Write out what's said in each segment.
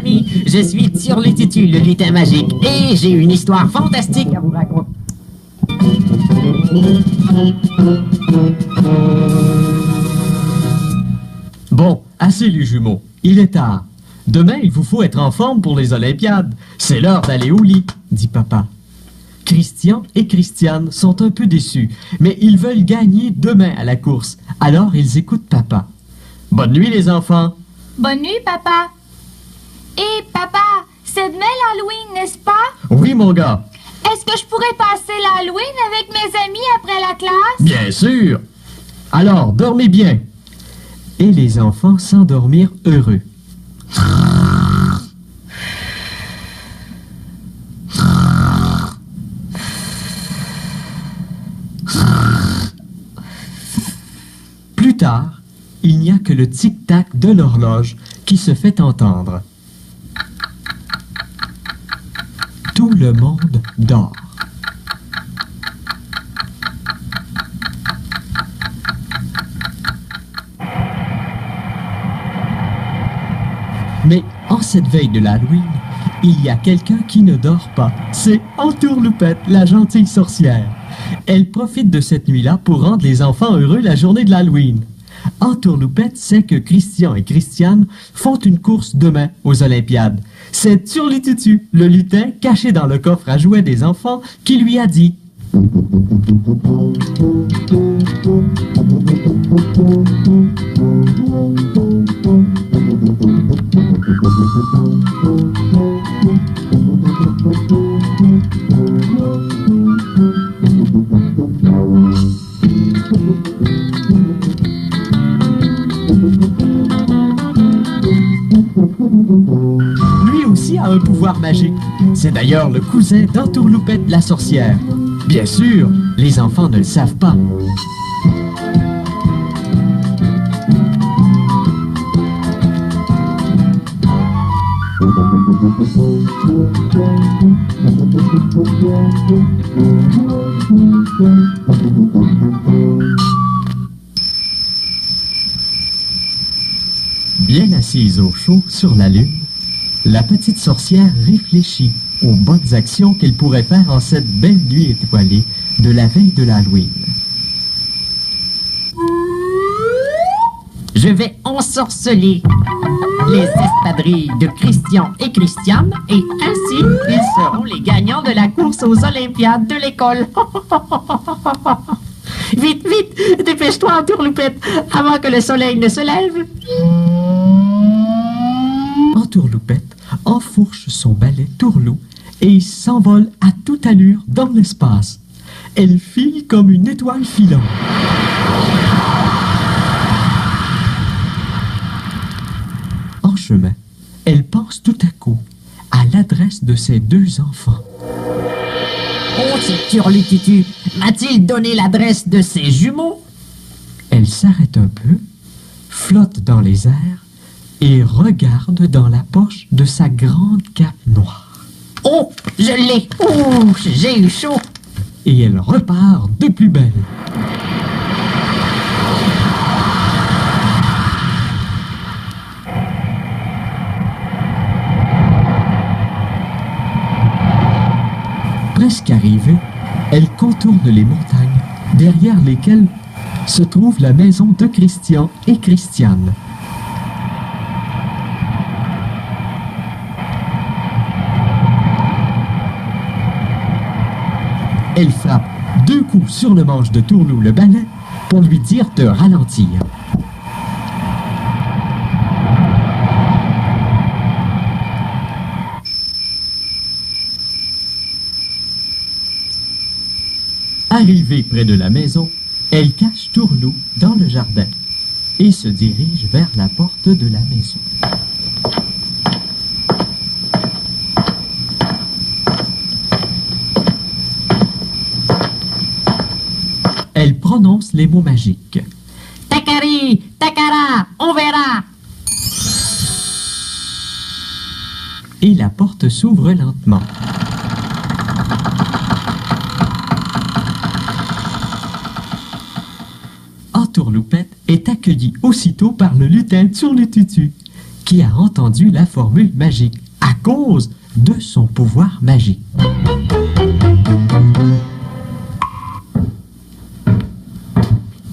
amis, je suis Turlututu, le lutin magique, et j'ai une histoire fantastique à vous raconter. Bon, assez les jumeaux, il est tard. Demain, il vous faut être en forme pour les Olympiades. C'est l'heure d'aller au lit, dit papa. Christian et Christiane sont un peu déçus, mais ils veulent gagner demain à la course. Alors, ils écoutent papa. Bonne nuit, les enfants. Bonne nuit, papa. Et papa, c'est demain l'Halloween, n'est-ce pas? Oui, mon gars. Est-ce que je pourrais passer l'Halloween avec mes amis après la classe? Bien sûr. Alors, dormez bien. Et les enfants s'endormirent heureux. Plus tard, il n'y a que le tic-tac de l'horloge qui se fait entendre. Tout le monde dort. Mais en cette veille de l'Halloween, il y a quelqu'un qui ne dort pas. C'est Entourloupette, la gentille sorcière. Elle profite de cette nuit-là pour rendre les enfants heureux la journée de l'Halloween. Entourloupette sait que Christian et Christiane font une course demain aux Olympiades. C'est Turlututu, le lutin caché dans le coffre à jouets des enfants, qui lui a dit lui aussi a un pouvoir magique. C'est d'ailleurs le cousin d'Entourloupette la sorcière. Bien sûr, les enfants ne le savent pas. Bien assise au chaud sur la lune, la petite sorcière réfléchit aux bonnes actions qu'elle pourrait faire en cette belle nuit étoilée de la veille de l'Halloween. Je vais ensorceler les espadrilles de Christian et Christiane, et ainsi, ils seront les gagnants de la course aux Olympiades de l'école. Vite, vite, dépêche-toi, Entourloupette, avant que le soleil ne se lève. Entourloupette enfourche son balai tourlou et s'envole à toute allure dans l'espace. Elle file comme une étoile filante. En chemin, elle pense tout à coup à l'adresse de ses deux enfants. Oh, c'est Turlututu, m'a-t-il donné l'adresse de ses jumeaux? Elle s'arrête un peu, flotte dans les airs et regarde dans la poche de sa grande cape noire. Oh, je l'ai! Oh, j'ai eu chaud! Et elle repart de plus belle. Presque arrivée, elle contourne les montagnes, derrière lesquelles se trouve la maison de Christian et Christiane. Elle frappe 2 coups sur le manche de Tourlou le balai pour lui dire de ralentir. Arrivée près de la maison, elle cache Tourlou dans le jardin et se dirige vers la porte de la maison. Elle prononce les mots magiques. Takari, Takara, on verra! Et la porte s'ouvre lentement. Entourloupette est accueillie aussitôt par le lutin Turlututu, qui a entendu la formule magique à cause de son pouvoir magique.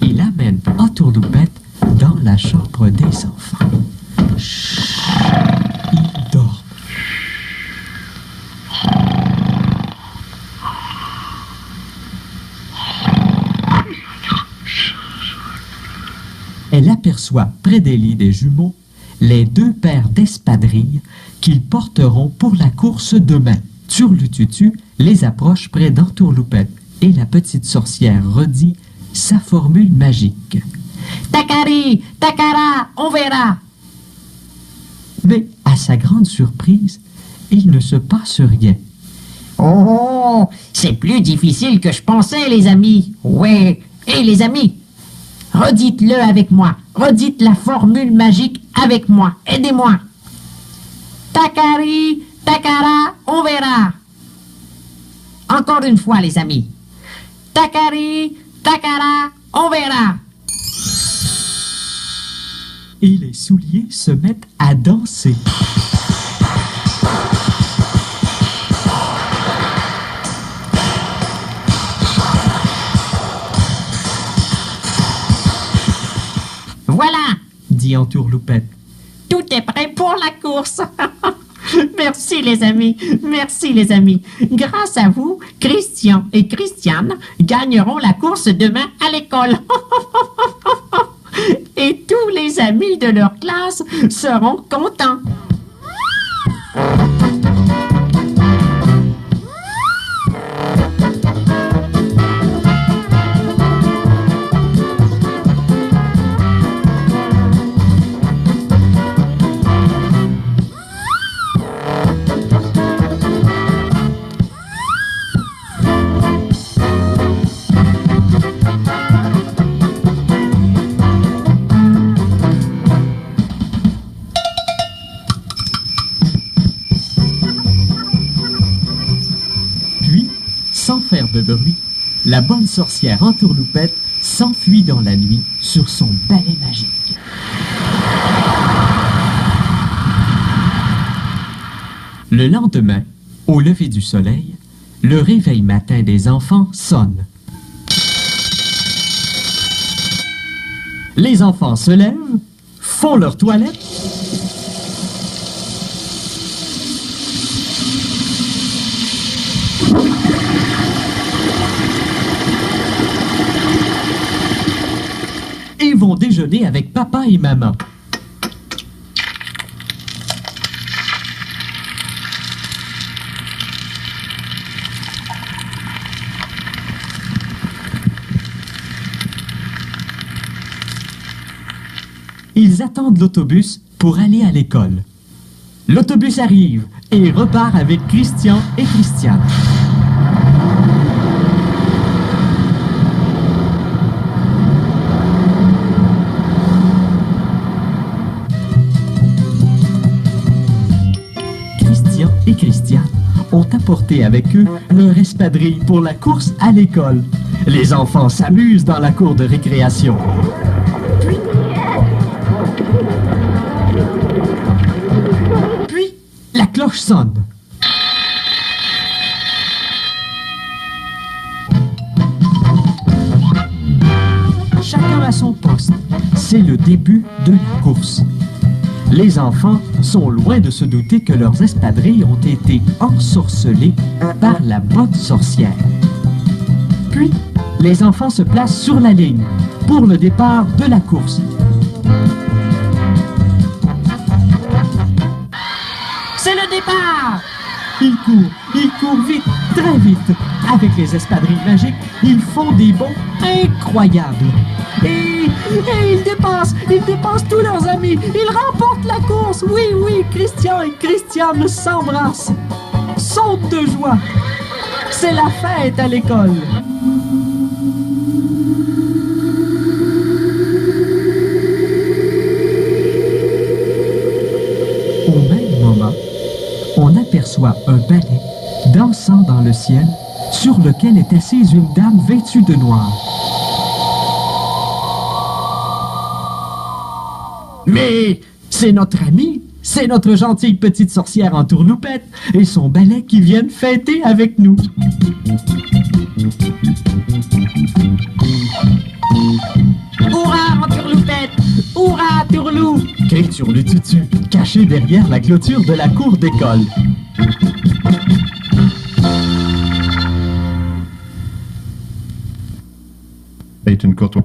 Il amène Entourloupette dans la chambre des enfants. Chut, ils dorment. Elle aperçoit près des lits des jumeaux les 2 paires d'espadrilles qu'ils porteront pour la course demain. Turlututu les approche près d'Entourloupette et la petite sorcière redit sa formule magique. Takari, Takara, on verra. Mais, à sa grande surprise, il ne se passe rien. Oh, c'est plus difficile que je pensais, les amis. Ouais, et les amis, redites-le avec moi. Redites la formule magique avec moi. Aidez-moi. Takari, Takara, on verra. Encore une fois, les amis. Takari, Takara, on verra. Et les souliers se mettent à danser. Voilà, dit Entourloupette. tout est prêt pour la course. Merci les amis, merci les amis. Grâce à vous, Christian et Christiane gagneront la course demain à l'école. Et tous les amis de leur classe seront contents. Sans faire de bruit, la bonne sorcière Entourloupette s'enfuit dans la nuit sur son balai magique. Le lendemain, au lever du soleil, le réveil matin des enfants sonne. Les enfants se lèvent, font leur toilette, et vont déjeuner avec papa et maman. Ils attendent l'autobus pour aller à l'école. L'autobus arrive et repart avec Christian et Christiane. Christian et Christiane ont apporté avec eux leur espadrille pour la course à l'école. Les enfants s'amusent dans la cour de récréation. Puis, la cloche sonne. Chacun à son poste. C'est le début de la course. Les enfants sont loin de se douter que leurs espadrilles ont été ensorcelées par la bonne sorcière. Puis, les enfants se placent sur la ligne pour le départ de la course. C'est le départ! Ils courent vite, très vite. Avec les espadrilles magiques, ils font des bonds incroyables. Et ils dépassent tous leurs amis. Ils remportent la course. Oui, Christian et Christiane s'embrassent. Sautent de joie. C'est la fête à l'école. Au même moment, on aperçoit un balai dansant dans le ciel sur lequel est assise une dame vêtue de noir. C'est notre ami, c'est notre gentille petite sorcière en tourloupette et son balai qui viennent fêter avec nous. Hurrah, Entourloupette! Hurrah, Tourlou! Qu'est Turlututu, caché derrière la clôture de la cour d'école. Est une courte